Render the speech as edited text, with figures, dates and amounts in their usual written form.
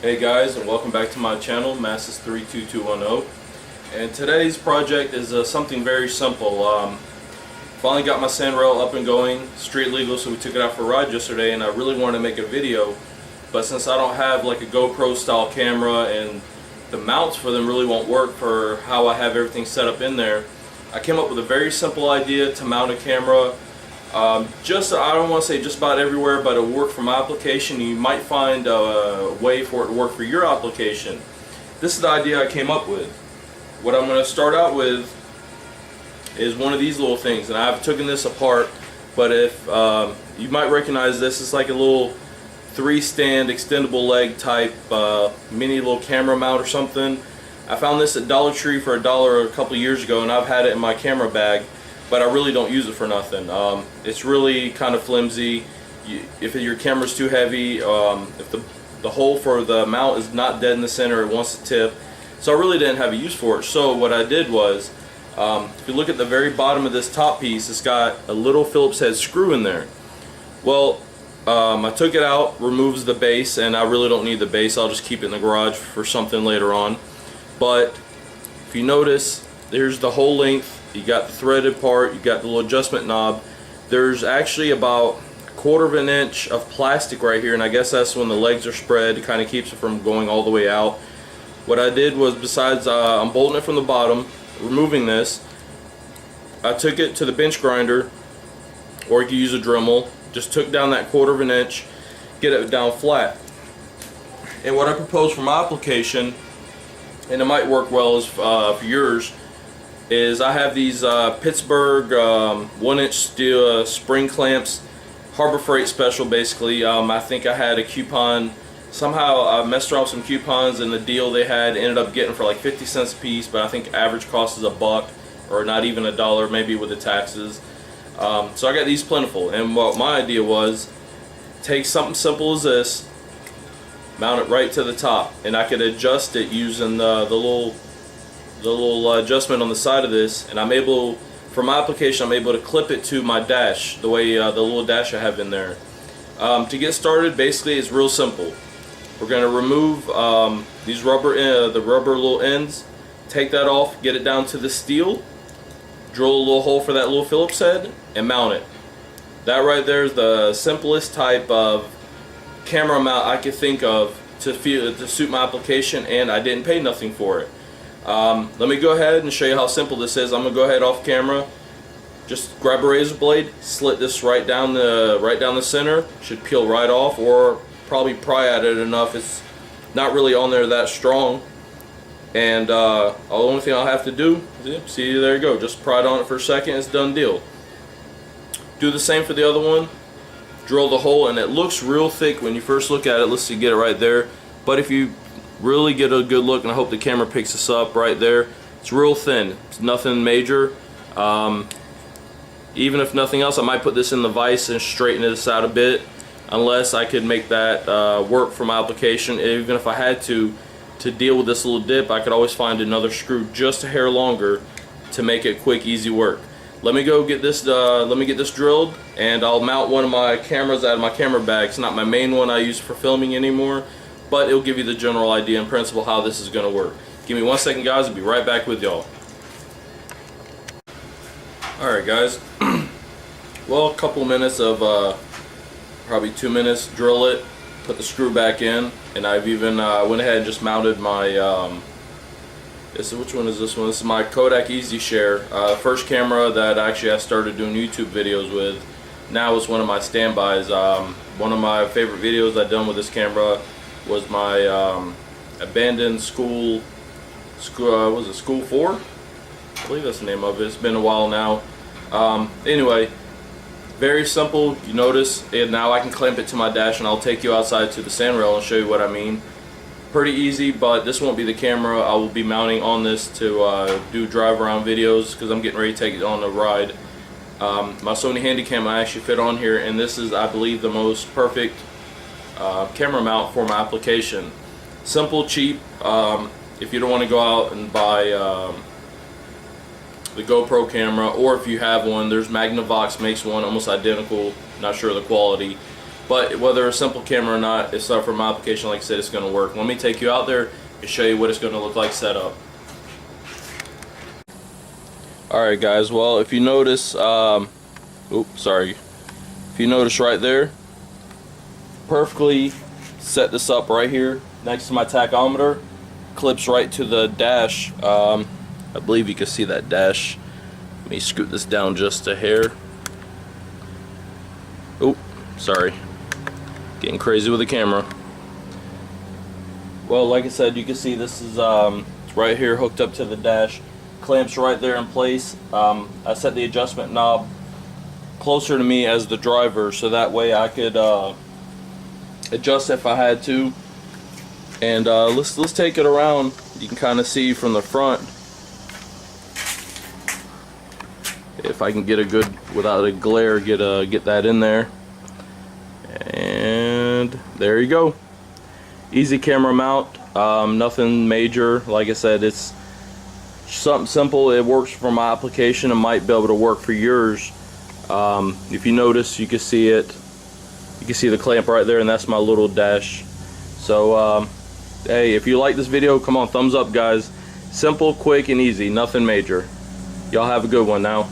Hey guys, and welcome back to my channel, Masses32210. And today's project is something very simple. Finally got my sandrail up and going, street legal, so we took it out for a ride yesterday, and I really wanted to make a video, but since I don't have like a GoPro style camera and the mounts for them really won't work for how I have everything set up in there, I came up with a very simple idea to mount a camera. I don't want to say just about everywhere, but it'll work for my application. You might find a way for it to work for your application. This is the idea I came up with. What I'm going to start out with is one of these little things, and I've taken this apart, but if you might recognize this, it's like a little 3-stand extendable leg type mini little camera mount or something. I found this at Dollar Tree for $1 a couple years ago, and I've had it in my camera bag, but I really don't use it for nothing. It's really kind of flimsy. If your camera's too heavy, if the hole for the mount is not dead in the center, it wants to tip. So I really didn't have a use for it. So what I did was, if you look at the very bottom of this top piece, it's got a little Phillips head screw in there. Well, I took it out, removes the base, and I really don't need the base. I'll just keep it in the garage for something later on. But if you notice, there's the whole length. You got the threaded part, you got the little adjustment knob. There's actually about 1/4 of an inch of plastic right here, and I guess that's when the legs are spread. It kind of keeps it from going all the way out. What I did was, besides I'm bolting it from the bottom, removing this, I took it to the bench grinder, or you can use a Dremel. Just took down that 1/4 of an inch, get it down flat. And what I propose for my application, and it might work well as for yours, is I have these Pittsburgh 1-inch steel spring clamps, Harbor Freight special basically. I think I had a coupon, somehow I messed around with some coupons, and the deal they had ended up getting for like 50 cents a piece, but I think average cost is $1 or not even $1 maybe with the taxes. So I got these plentiful, and what my idea was, take something simple as this, mount it right to the top, and I could adjust it using the little adjustment on the side of this, and I'm able, for my application, I'm able to clip it to my dash, the way the little dash I have in there. To get started, basically it's real simple. We're going to remove these the rubber little ends, take that off, get it down to the steel, drill a little hole for that little Phillips head, and mount it. That right there is the simplest type of camera mount I could think of to suit my application, and I didn't pay nothing for it. Let me go ahead and show you how simple this is. I'm gonna go ahead off camera, just grab a razor blade, slit this right down the center. Should peel right off, or probably pry at it enough. It's not really on there that strong, and the only thing I'll have to do is, see, there you go, just pry it on it for a second. It's done deal. Do the same for the other one. Drill the hole, and it looks real thick when you first look at it. Let's see, get it right there. But if you really get a good look, and I hope the camera picks this up right there, it's real thin. It's nothing major. Even if nothing else, I might put this in the vise and straighten this out a bit, unless I could make that work for my application. Even if I had to deal with this little dip, I could always find another screw just a hair longer to make it quick, easy work. Let me go get this drilled, and I'll mount one of my cameras out of my camera bag. It's not my main one I use for filming anymore, but it'll give you the general idea and principle how this is going to work. Give me 1 second, guys. I'll be right back with y'all. Alright, guys. Well, a couple minutes of, probably 2 minutes, drill it, put the screw back in, and I've even went ahead and just mounted my, which one is this one? This is my Kodak EasyShare, first camera that actually I started doing YouTube videos with. Now it's one of my standbys. One of my favorite videos I've done with this camera was my abandoned school was it School 4? I believe that's the name of it. It's been a while now. Anyway, very simple. You notice, and now I can clamp it to my dash, and I'll take you outside to the sandrail and show you what I mean. Pretty easy, but this won't be the camera I will be mounting on this to do drive around videos, because I'm getting ready to take it on a ride. My Sony Handycam I actually fit on here, and this is, I believe, the most perfect camera mount for my application. Simple, cheap. If you don't want to go out and buy the GoPro camera, or if you have one, there's Magnavox makes one almost identical, not sure of the quality. But whether a simple camera or not, it's not for my application. Like I said, it's going to work. Let me take you out there and show you what it's going to look like set up. Alright guys, well if you notice, if you notice right there, perfectly set this up right here next to my tachometer, clips right to the dash. I believe you can see that dash. Let me scoot this down just a hair. Oh, sorry, getting crazy with the camera. Well, like I said, you can see this is it's right here hooked up to the dash. Clamps right there in place. I set the adjustment knob closer to me as the driver, so that way I could adjust if I had to. And let's take it around. You can kind of see from the front, if I can get a good, without a glare, get that in there. And there you go. Easy camera mount. Nothing major. Like I said, it's something simple. It works for my application and might be able to work for yours. If you notice, you can see it. You can see the clamp right there, and that's my little dash. So hey, if you like this video, come on, thumbs up guys. Simple, quick, and easy. Nothing major. Y'all have a good one now.